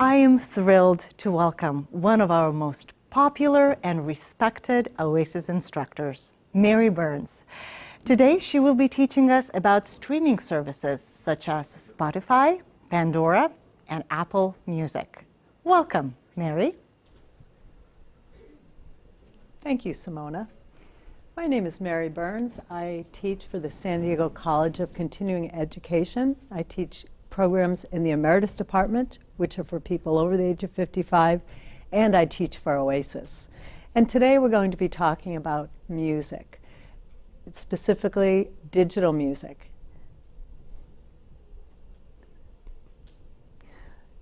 I am thrilled to welcome one of our most popular and respected Oasis instructors, Mary Burns. Today, she will be teaching us about streaming services such as Spotify, Pandora, and Apple Music. Welcome, Mary. Thank you, Simona. My name is Mary Burns. I teach for the San Diego College of Continuing Education. I teach programs in the Emeritus Department, which are for people over the age of 55, and I teach for Oasis. And today we're going to be talking about music, specifically digital music.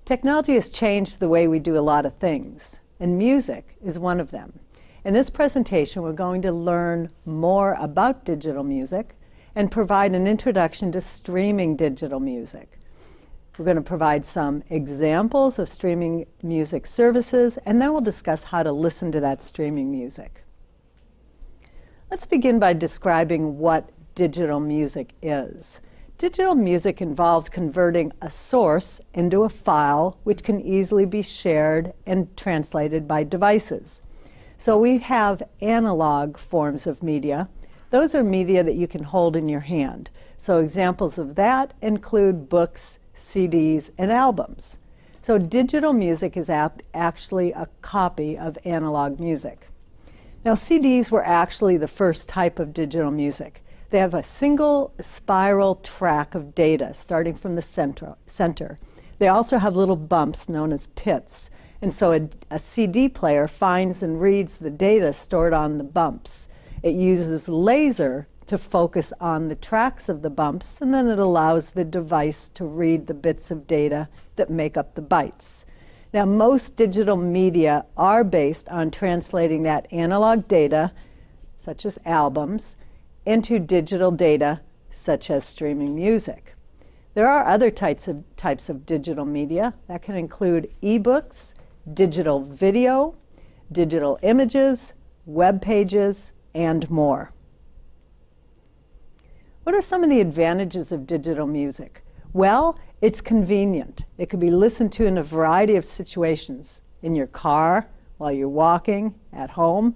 Technology has changed the way we do a lot of things, and music is one of them. In this presentation, we're going to learn more about digital music and provide an introduction to streaming digital music. We're going to provide some examples of streaming music services, and then we'll discuss how to listen to that streaming music. Let's begin by describing what digital music is. Digital music involves converting a source into a file which can easily be shared and translated by devices. So we have analog forms of media. Those are media that you can hold in your hand. So examples of that include books, CDs, and albums. So digital music is actually a copy of analog music. Now, CDs were actually the first type of digital music. They have a single spiral track of data starting from the center. They also have little bumps known as pits. And so a CD player finds and reads the data stored on the bumps. It uses laser to focus on the tracks of the bumps, and then it allows the device to read the bits of data that make up the bytes. Now, most digital media are based on translating that analog data, such as albums, into digital data, such as streaming music. There are other types of digital media that can include ebooks, digital video, digital images, web pages, and more. What are some of the advantages of digital music? Well, it's convenient. It can be listened to in a variety of situations, in your car, while you're walking, at home.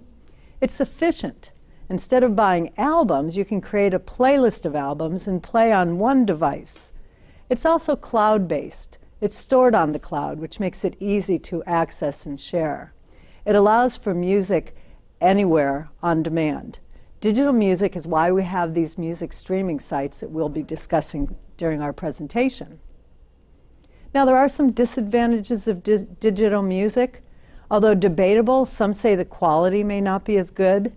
It's efficient. Instead of buying albums, you can create a playlist of albums and play on one device. It's also cloud-based. It's stored on the cloud, which makes it easy to access and share. It allows for music anywhere on demand. Digital music is why we have these music streaming sites that we'll be discussing during our presentation. Now, there are some disadvantages of digital music. Although debatable, some say the quality may not be as good.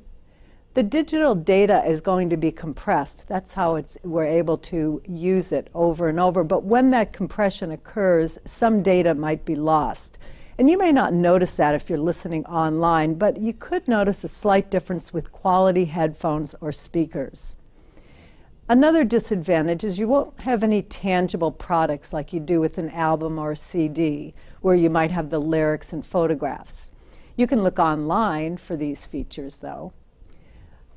The digital data is going to be compressed. That's how we're able to use it over and over. But when that compression occurs, some data might be lost. And you may not notice that if you're listening online, but you could notice a slight difference with quality headphones or speakers. Another disadvantage is you won't have any tangible products like you do with an album or a CD, where you might have the lyrics and photographs. You can look online for these features, though.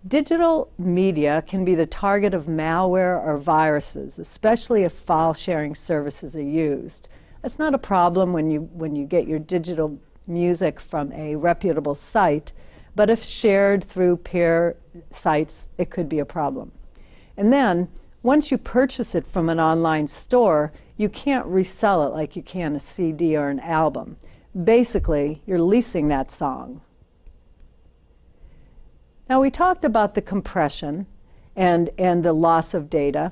Digital media can be the target of malware or viruses, especially if file sharing services are used. That's not a problem when you get your digital music from a reputable site, but if shared through peer sites, it could be a problem. And then, once you purchase it from an online store, you can't resell it like you can a CD or an album. Basically, you're leasing that song. Now, we talked about the compression and the loss of data.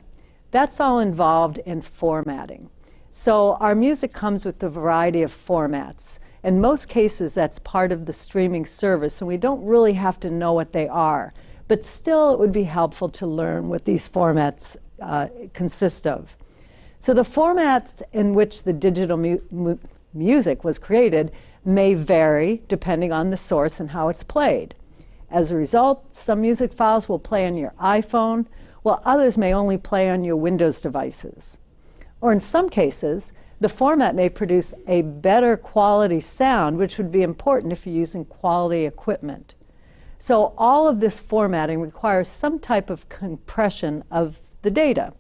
That's all involved in formatting. So our music comes with a variety of formats. In most cases, that's part of the streaming service, and we don't really have to know what they are. But still, it would be helpful to learn what these formats consist of. So the formats in which the digital music was created may vary depending on the source and how it's played. As a result, some music files will play on your iPhone, while others may only play on your Windows devices. Or in some cases, the format may produce a better quality sound, which would be important if you're using quality equipment. So all of this formatting requires some type of compression of the data.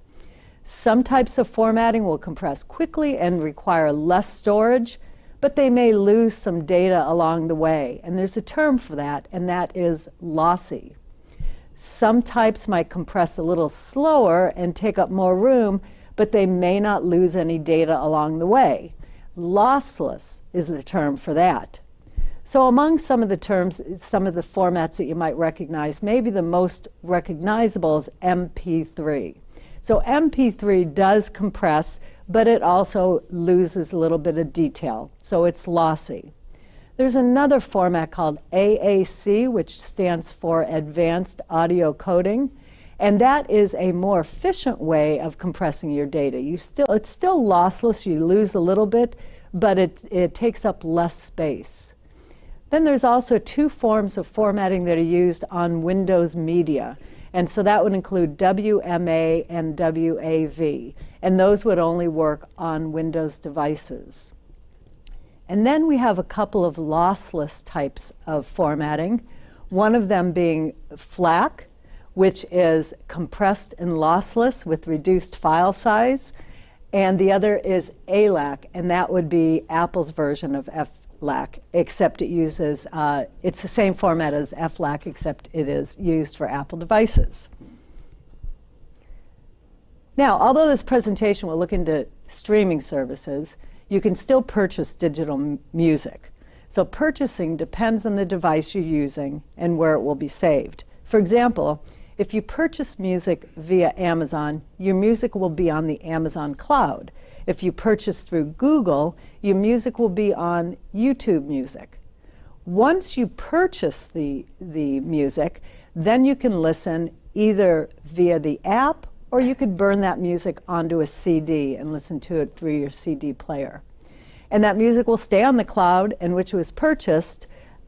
Some types of formatting will compress quickly and require less storage, but they may lose some data along the way. And there's a term for that, and that is lossy. Some types might compress a little slower and take up more room, but they may not lose any data along the way. Lossless is the term for that. So among some of the terms, some of the formats that you might recognize, maybe the most recognizable is MP3. So MP3 does compress, but it also loses a little bit of detail, so it's lossy. There's another format called AAC, which stands for Advanced Audio Coding, and that is a more efficient way of compressing your data. It's still lossless, you lose a little bit, but it takes up less space. Then there's also two forms of formatting that are used on Windows media. And so that would include WMA and WAV. And those would only work on Windows devices. And then we have a couple of lossless types of formatting. One of them being FLAC, which is compressed and lossless with reduced file size. And the other is ALAC, and that would be Apple's version of FLAC, except it uses, it's the same format as FLAC, except it is used for Apple devices. Now, although this presentation will look into streaming services, you can still purchase digital music. So purchasing depends on the device you're using and where it will be saved. For example, if you purchase music via Amazon, your music will be on the Amazon cloud. If you purchase through Google, your music will be on YouTube Music. Once you purchase the music, then you can listen either via the app or you could burn that music onto a CD and listen to it through your CD player. And that music will stay on the cloud in which it was purchased,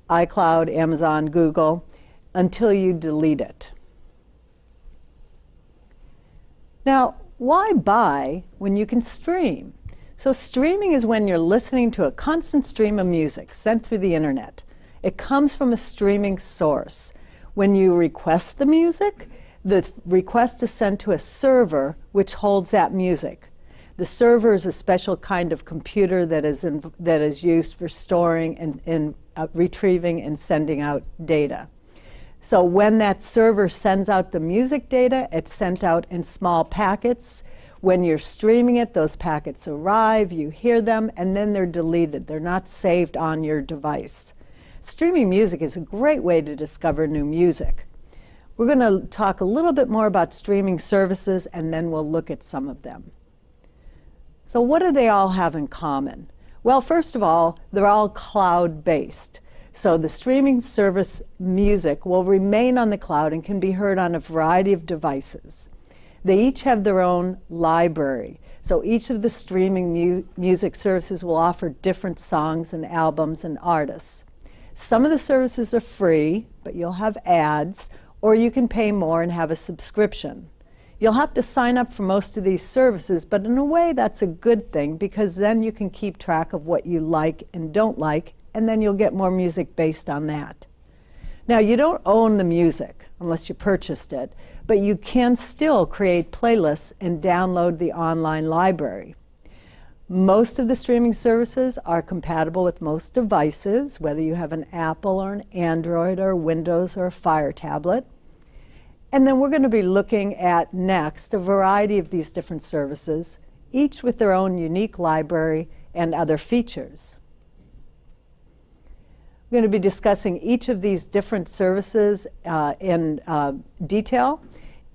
iCloud, Amazon, Google, until you delete it. Now, why buy when you can stream? So streaming is when you're listening to a constant stream of music sent through the internet. It comes from a streaming source. When you request the music, the request is sent to a server which holds that music. The server is a special kind of computer that is used for storing and retrieving and sending out data. So when that server sends out the music data, it's sent out in small packets. When you're streaming it, those packets arrive, you hear them, and then they're deleted. They're not saved on your device. Streaming music is a great way to discover new music. We're going to talk a little bit more about streaming services, and then we'll look at some of them. So what do they all have in common? Well, first of all, they're all cloud-based. So the streaming service music will remain on the cloud and can be heard on a variety of devices. They each have their own library. So each of the streaming music services will offer different songs and albums and artists. Some of the services are free, but you'll have ads, or you can pay more and have a subscription. You'll have to sign up for most of these services, but in a way that's a good thing because then you can keep track of what you like and don't like, and then you'll get more music based on that. Now, you don't own the music unless you purchased it, but you can still create playlists and download the online library. Most of the streaming services are compatible with most devices, whether you have an Apple or an Android or Windows or a Fire tablet. And then we're going to be looking at next a variety of these different services, each with their own unique library and other features. We're going to be discussing each of these different services in detail.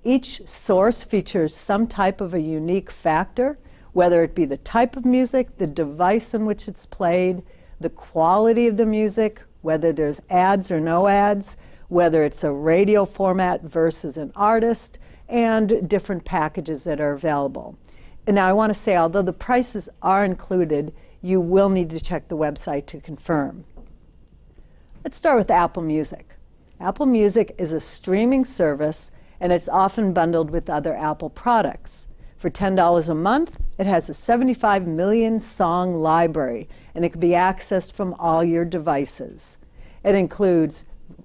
Each source features some type of a unique factor, whether it be the type of music, the device in which it's played, the quality of the music, whether there's ads or no ads, whether it's a radio format versus an artist, and different packages that are available. And now I want to say, although the prices are included, you will need to check the website to confirm. Let's start with Apple Music. Apple Music is a streaming service, and it's often bundled with other Apple products. For $10 a month, it has a 75 million song library, and it can be accessed from all your devices. It includes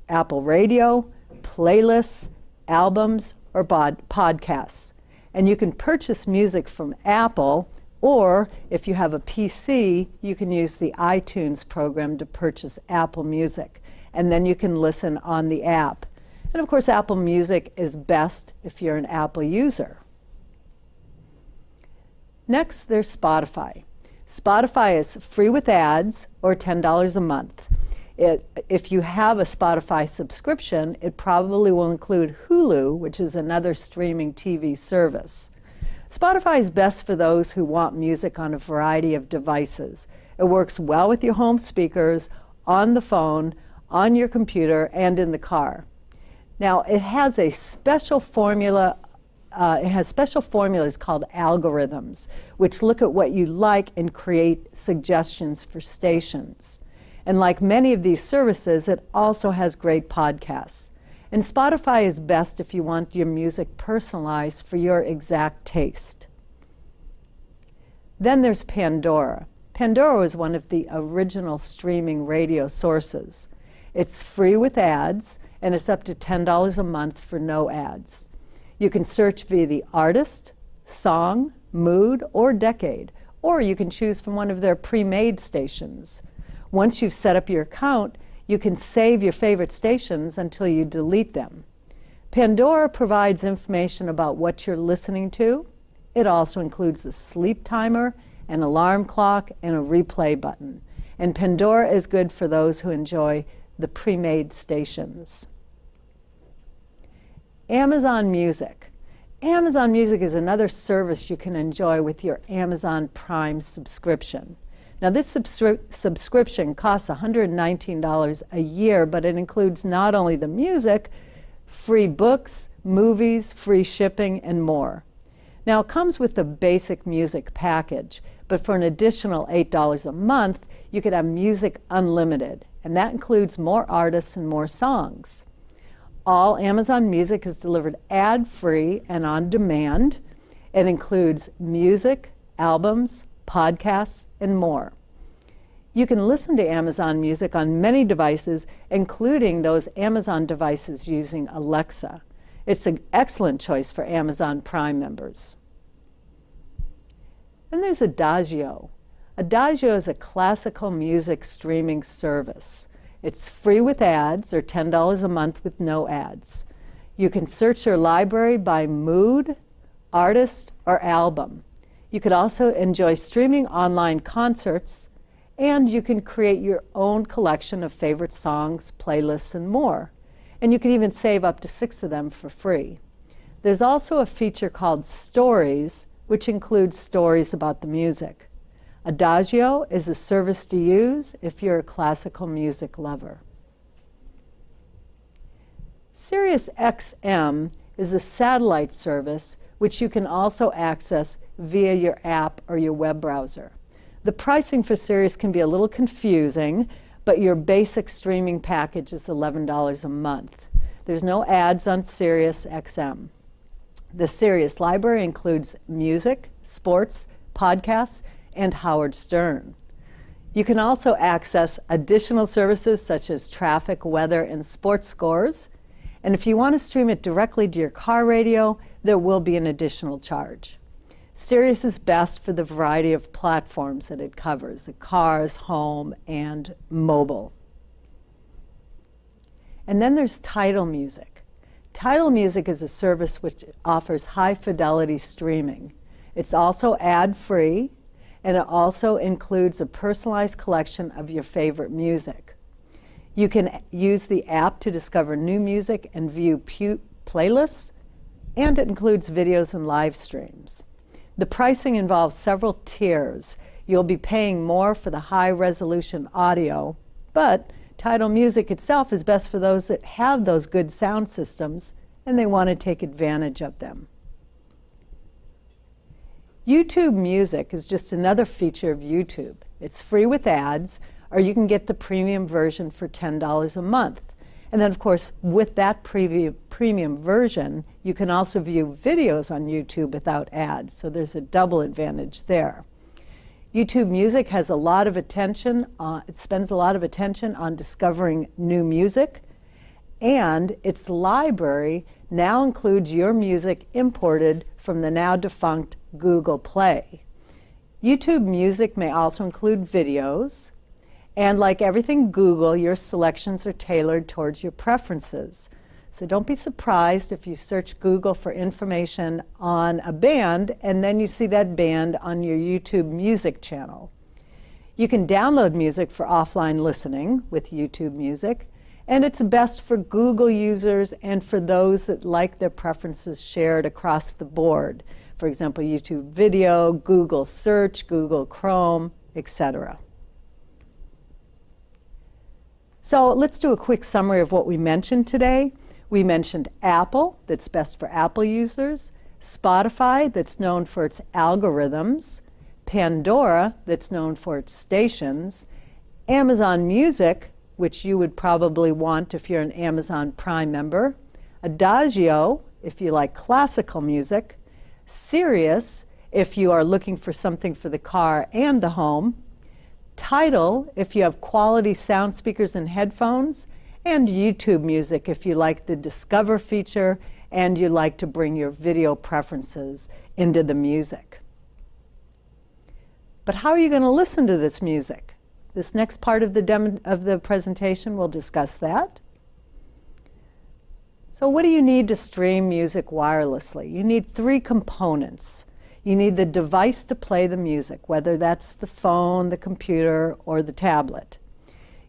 Apple Radio, playlists, albums, or podcasts. And you can purchase music from Apple Or if you have a PC, you can use the iTunes program to purchase Apple Music, and then you can listen on the app. And of course, Apple Music is best if you're an Apple user. Next, there's Spotify. Spotify is free with ads or $10 a month. If you have a Spotify subscription, it probably will include Hulu, which is another streaming TV service. Spotify is best for those who want music on a variety of devices. It works well with your home speakers, on the phone, on your computer, and in the car. Now, it has a special formula. It has special formulas called algorithms, which look at what you like and create suggestions for stations. And like many of these services, it also has great podcasts. And Spotify is best if you want your music personalized for your exact taste. Then there's Pandora. Pandora was one of the original streaming radio sources. It's free with ads, and it's up to $10 a month for no ads. You can search via the artist, song, mood, or decade, or you can choose from one of their pre-made stations. Once you've set up your account, you can save your favorite stations until you delete them. Pandora provides information about what you're listening to. It also includes a sleep timer, an alarm clock, and a replay button. And Pandora is good for those who enjoy the pre-made stations. Amazon Music. Amazon Music is another service you can enjoy with your Amazon Prime subscription. Now, this subscription costs $119 a year, but it includes not only the music, free books, movies, free shipping, and more. Now, it comes with the basic music package, but for an additional $8 a month, you could have music unlimited, and that includes more artists and more songs. All Amazon Music is delivered ad-free and on demand. It includes music, albums, podcasts, and more. You can listen to Amazon Music on many devices, including those Amazon devices using Alexa. It's an excellent choice for Amazon Prime members. Then there's Adagio. Adagio is a classical music streaming service. It's free with ads, or $10 a month with no ads. You can search your library by mood, artist, or album. You could also enjoy streaming online concerts, and you can create your own collection of favorite songs, playlists, and more. And you can even save up to 6 of them for free. There's also a feature called Stories, which includes stories about the music. Adagio is a service to use if you're a classical music lover. SiriusXM is a satellite service which you can also access via your app or your web browser. The pricing for Sirius can be a little confusing, but your basic streaming package is $11 a month. There's no ads on SiriusXM. The Sirius library includes music, sports, podcasts, and Howard Stern. You can also access additional services such as traffic, weather, and sports scores. And if you want to stream it directly to your car radio, there will be an additional charge. Sirius is best for the variety of platforms that it covers: the cars, home, and mobile. And then there's Tidal Music. Tidal Music is a service which offers high-fidelity streaming. It's also ad-free, and it also includes a personalized collection of your favorite music. You can use the app to discover new music and view playlists, and it includes videos and live streams. The pricing involves several tiers. You'll be paying more for the high-resolution audio, but Tidal Music itself is best for those that have those good sound systems and they want to take advantage of them. YouTube Music is just another feature of YouTube. It's free with ads, or you can get the premium version for $10 a month. And then, of course, with that premium version, you can also view videos on YouTube without ads, so there's a double advantage there. YouTube Music has a lot of attention, it spends a lot of attention on discovering new music, and its library now includes your music imported from the now defunct Google Play. YouTube Music may also include videos, and like everything Google, your selections are tailored towards your preferences. So don't be surprised if you search Google for information on a band and then you see that band on your YouTube Music channel. You can download music for offline listening with YouTube Music, and it's best for Google users and for those that like their preferences shared across the board. For example, YouTube Video, Google Search, Google Chrome, etc. So let's do a quick summary of what we mentioned today. We mentioned Apple, that's best for Apple users, Spotify, that's known for its algorithms, Pandora, that's known for its stations, Amazon Music, which you would probably want if you're an Amazon Prime member, Adagio, if you like classical music, Sirius, if you are looking for something for the car and the home, Tidal, if you have quality sound speakers and headphones, and YouTube Music, if you like the Discover feature and you like to bring your video preferences into the music. But how are you going to listen to this music? This next part of the presentation will discuss that. So what do you need to stream music wirelessly? You need three components. You need the device to play the music, whether that's the phone, the computer, or the tablet.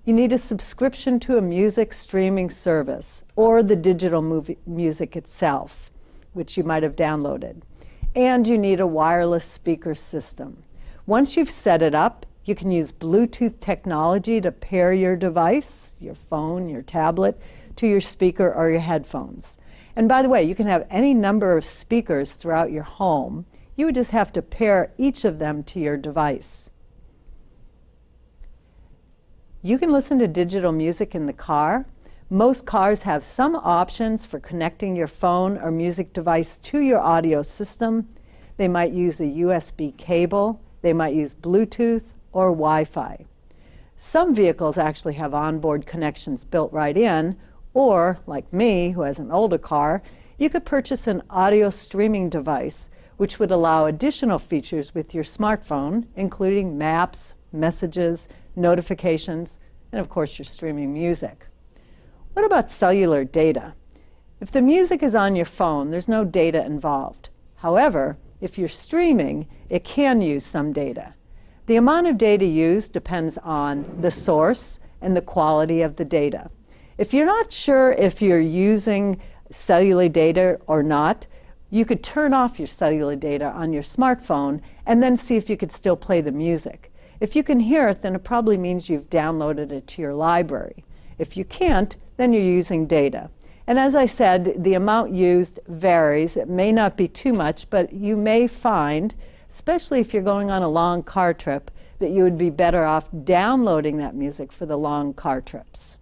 You need a subscription to a music streaming service or the digital music itself, which you might have downloaded. And you need a wireless speaker system. Once you've set it up, you can use Bluetooth technology to pair your device, your phone, your tablet, to your speaker or your headphones. And by the way, you can have any number of speakers throughout your home. You would just have to pair each of them to your device. You can listen to digital music in the car. Most cars have some options for connecting your phone or music device to your audio system. They might use a USB cable. They might use Bluetooth or Wi-Fi. Some vehicles actually have onboard connections built right in, or, like me, who has an older car, you could purchase an audio streaming device which would allow additional features with your smartphone, including maps, messages, notifications, and of course your streaming music. What about cellular data? If the music is on your phone, there's no data involved. However, if you're streaming, it can use some data. The amount of data used depends on the source and the quality of the data. If you're not sure if you're using cellular data or not, you could turn off your cellular data on your smartphone and then see if you could still play the music. If you can hear it, then it probably means you've downloaded it to your library. If you can't, then you're using data. And as I said, the amount used varies. It may not be too much, but you may find, especially if you're going on a long car trip, that you would be better off downloading that music for the long car trips.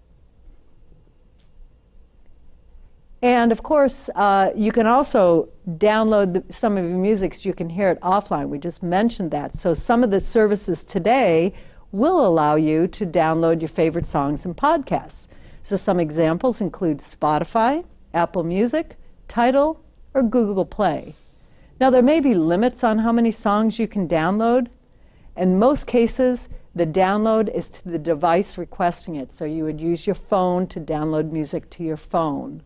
And of course, you can also download some of your music so you can hear it offline. We just mentioned that. So some of the services today will allow you to download your favorite songs and podcasts. So some examples include Spotify, Apple Music, Tidal, or Google Play. Now there may be limits on how many songs you can download. In most cases, the download is to the device requesting it. So you would use your phone to download music to your phone.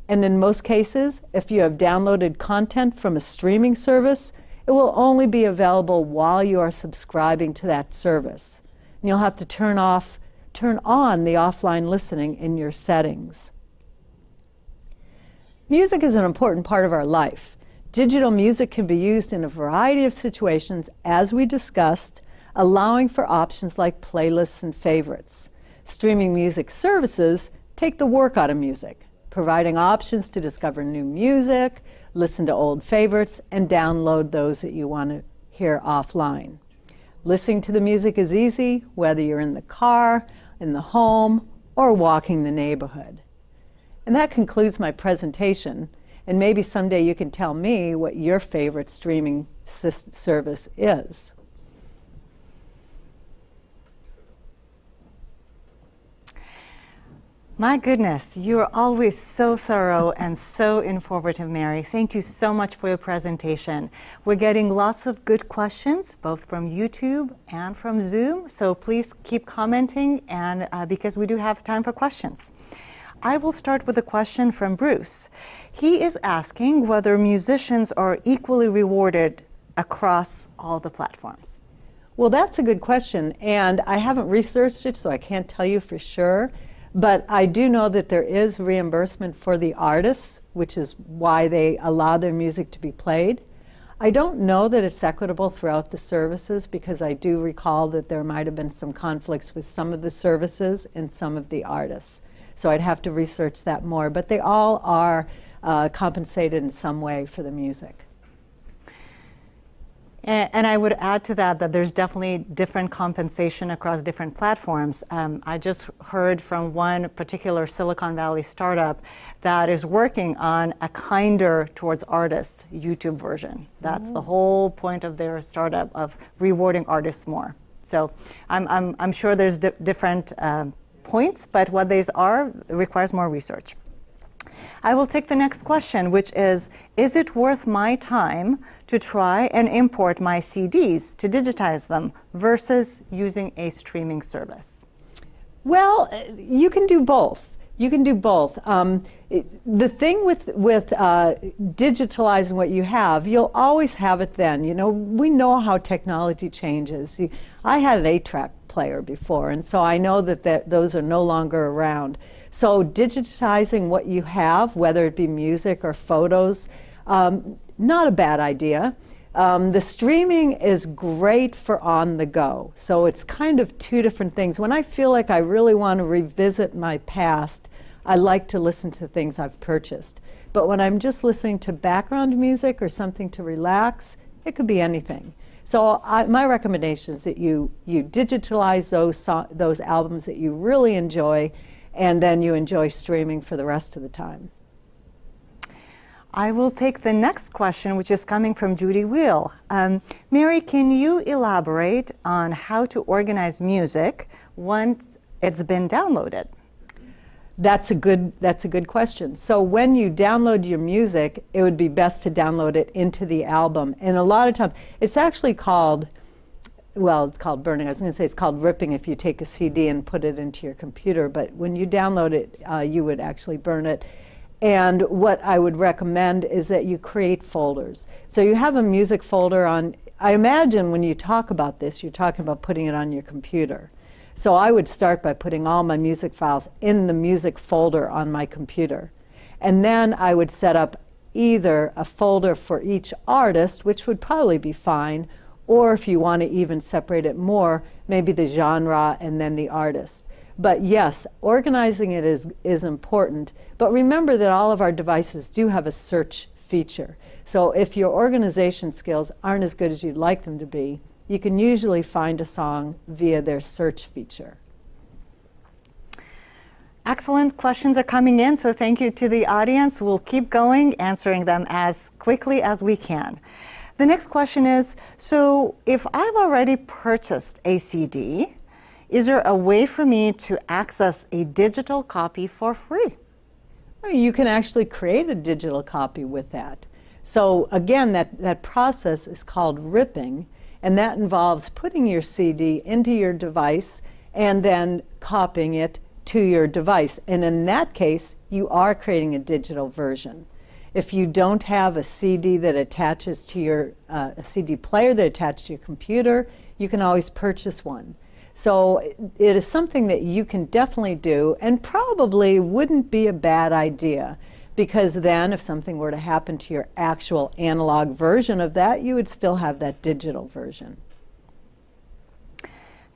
And in most cases, if you have downloaded content from a streaming service, it will only be available while you are subscribing to that service. And you'll have to turn on the offline listening in your settings. Music is an important part of our life. Digital music can be used in a variety of situations, as we discussed, allowing for options like playlists and favorites. Streaming music services take the work out of music, providing options to discover new music, listen to old favorites, and download those that you want to hear offline. Listening to the music is easy, whether you're in the car, in the home, or walking the neighborhood. And that concludes my presentation, and maybe someday you can tell me what your favorite streaming service is. My goodness, you are always so thorough and so informative, Mary. Thank you so much for your presentation. We're getting lots of good questions, both from YouTube and from Zoom, so please keep commenting, and because we do have time for questions. I will start with a question from Bruce. He is asking whether musicians are equally rewarded across all the platforms. Well, that's a good question, and I haven't researched it, so I can't tell you for sure. But I do know that there is reimbursement for the artists, which is why they allow their music to be played. I don't know that it's equitable throughout the services, because I do recall that there might have been some conflicts with some of the services and some of the artists. So I'd have to research that more. But they all are compensated in some way for the music. And I would add to that that there's definitely different compensation across different platforms. I just heard from one particular Silicon Valley startup that is working on a kinder towards artists YouTube version. That's the whole point of their startup, of rewarding artists more. So I'm sure there's different points, but what these are requires more research. I will take the next question, which is it worth my time to try and import my CDs to digitize them versus using a streaming service? Well, you can do both. You can do both. The thing with digitalizing what you have, you'll always have it then. You know, we know how technology changes. I had an 8-track player before, and so I know that those are no longer around. So digitizing what you have, whether it be music or photos, not a bad idea. The streaming is great for on the go. So it's kind of two different things. When I feel like I really want to revisit my past, I like to listen to things I've purchased. But when I'm just listening to background music or something to relax, it could be anything. So my recommendation is that you digitalize those albums that you really enjoy, and then you enjoy streaming for the rest of the time. I will take the next question, which is coming from Judy Wheel. Mary, can you elaborate on how to organize music once it's been downloaded? That's a good question. So when you download your music, it would be best to download it into the album. And a lot of times, it's actually called, well, it's called burning. I was going to say it's called ripping if you take a CD and put it into your computer. But when you download it, you would actually burn it. And what I would recommend is that you create folders. So you have a music folder on, I imagine when you talk about this, you're talking about putting it on your computer. So I would start by putting all my music files in the music folder on my computer. And then I would set up either a folder for each artist, which would probably be fine, or if you want to even separate it more, maybe the genre and then the artist. But yes, organizing it is important. But remember that all of our devices do have a search feature. So if your organization skills aren't as good as you'd like them to be, you can usually find a song via their search feature. Excellent questions are coming in, so thank you to the audience. We'll keep going, answering them as quickly as we can. The next question is, so if I've already purchased a CD, is there a way for me to access a digital copy for free? You can actually create a digital copy with that. So again, that process is called ripping, and that involves putting your CD into your device and then copying it to your device. And in that case, you are creating a digital version. If you don't have a CD that attaches to your a CD player that attaches to your computer, you can always purchase one. So it is something that you can definitely do, and probably wouldn't be a bad idea, because then if something were to happen to your actual analog version of that, you would still have that digital version.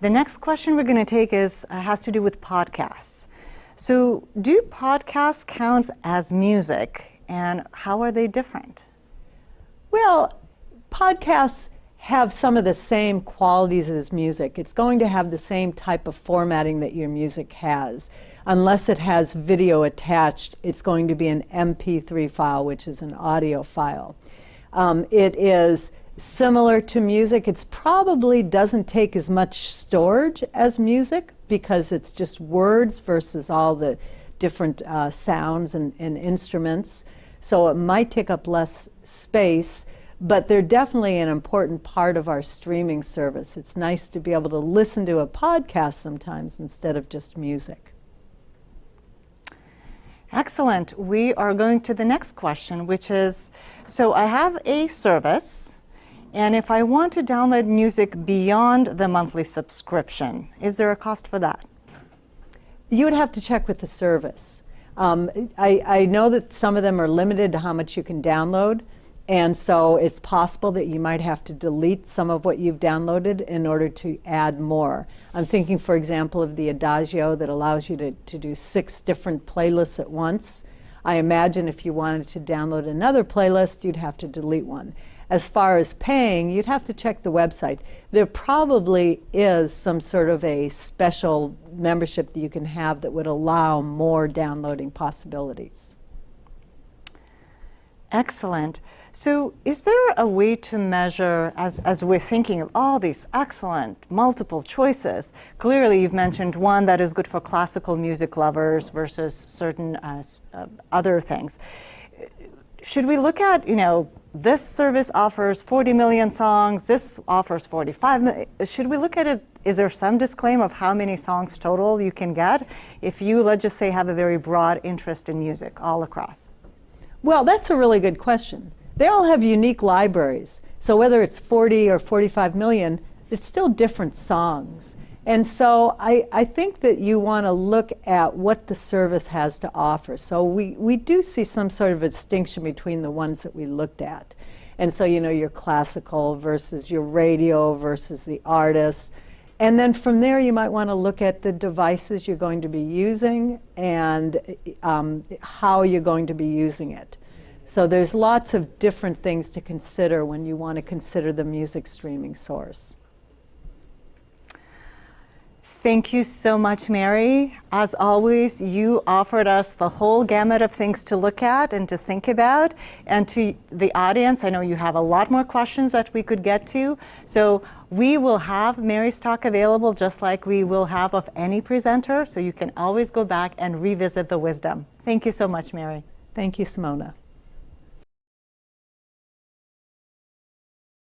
The next question we're going to take has to do with podcasts. So do podcasts count as music, and how are they different? Well, podcasts have some of the same qualities as music. It's going to have the same type of formatting that your music has. Unless it has video attached, it's going to be an MP3 file, which is an audio file. It is similar to music. It probably doesn't take as much storage as music, because it's just words versus all the different sounds and instruments. So it might take up less space, but they're definitely an important part of our streaming service. It's nice to be able to listen to a podcast sometimes instead of just music. Excellent. We are going to the next question, which is, so I have a service, and if I want to download music beyond the monthly subscription, is there a cost for that? You would have to check with the service. I know that some of them are limited to how much you can download, and so it's possible that you might have to delete some of what you've downloaded in order to add more. I'm thinking, for example, of the Adagio that allows you to do 6 different playlists at once. I imagine if you wanted to download another playlist, you'd have to delete one. As far as paying, you'd have to check the website. There probably is some sort of a special membership that you can have that would allow more downloading possibilities. Excellent. So is there a way to measure, as we're thinking of all these excellent multiple choices, clearly you've mentioned one that is good for classical music lovers versus certain other things. Should we look at, this service offers 40 million songs, this offers 45 million. Should we look at it, is there some disclaimer of how many songs total you can get if you, let's just say, have a very broad interest in music all across? Well, that's a really good question. They all have unique libraries. So whether it's 40 or 45 million, it's still different songs. And so I think that you want to look at what the service has to offer. So we do see some sort of a distinction between the ones that we looked at. And so, your classical versus your radio versus the artist. And then from there, you might want to look at the devices you're going to be using and how you're going to be using it. So there's lots of different things to consider when you want to consider the music streaming source. Thank you so much, Mary. As always, you offered us the whole gamut of things to look at and to think about. And to the audience, I know you have a lot more questions that we could get to. So we will have Mary's talk available just like we will have of any presenter. So you can always go back and revisit the wisdom. Thank you so much, Mary. Thank you, Simona.